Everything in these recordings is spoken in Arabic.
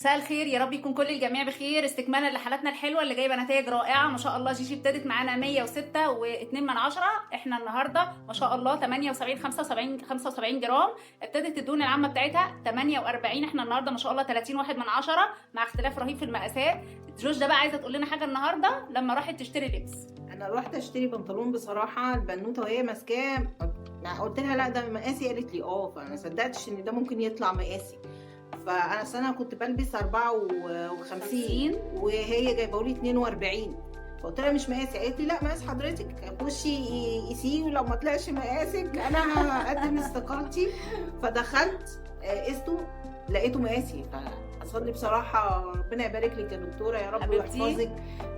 مساء الخير، يا رب يكون كل الجميع بخير. استكمالا لحالاتنا الحلوه اللي جايبه نتائج رائعه ما شاء الله. جيجي ابتدت معانا 106 و2 احنا النهارده ما شاء الله 78 75 جرام. ابتدت الدهون العامه بتاعتها 48، احنا النهارده ما شاء الله 30 1 من 10 مع اختلاف رهيب في المقاسات. جوج ده بقى عايزه تقول لنا حاجه النهارده لما راحت تشتري لبس. انا رحت اشتري بنطلون بصراحه، البنوته وهي ماسكاه قلت لها لا ده مقاسي، قالت لي فانا صدقتش ان ده ممكن يطلع مقاسي. فانا كنت بلبس 54 وهي جايبه لي 42، فقلت لها مش مقاسي، قالت لي لا مقاس حضرتك، خشي قيسيه ولو ما طلعش مقاسك انا هقدم استقالتي. فدخلت قسته لقيته مقاسي. اصلي بصراحه ربنا يبارك لك يا دكتوره، يا رب ويحفظك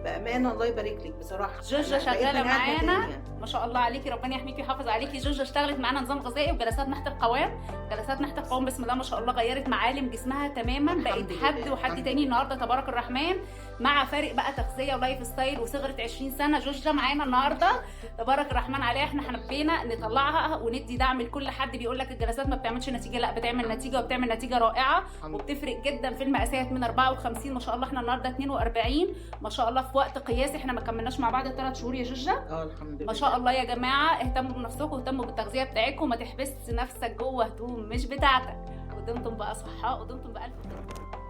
بامانه، الله يبارك لك بصراحه. جوجة شغاله معانا ما شاء الله عليكي، ربنا يحميكي ويحافظ عليكي. جوجة اشتغلت معانا نظام غذائي وجلسات نحت القوام. جلسات نحت القوام بسم الله ما شاء الله غيرت معالم جسمها تماما، بقت حد وحد تاني النهارده تبارك الرحمن، مع فارق بقى تغذيه ولايف ستايل وصغرت 20 سنه. جوجة معانا النهارده تبارك الرحمن عليها. احنا حبينا نطلعها وندي دعم لكل حد بيقول لك الجلسات ما بتعملش نتيجه، لا بتعمل نتيجه وبتعمل نتيجه رائعه وبتفرق جدا في المقاسات من 54 ما شاء الله احنا النهارده 42 ما شاء الله في وقت قياسي. احنا ما كملناش مع بعض 3 شهور يا جوجة. الحمد لله ما شاء الله يا جماعه. اهتموا بنفسكم واهتموا بالتغذيه بتاعتكم، ما تحبس نفسك جوه هدوم مش بتاعتك. ودمتم بقى صحاء ودمتم بألف خير.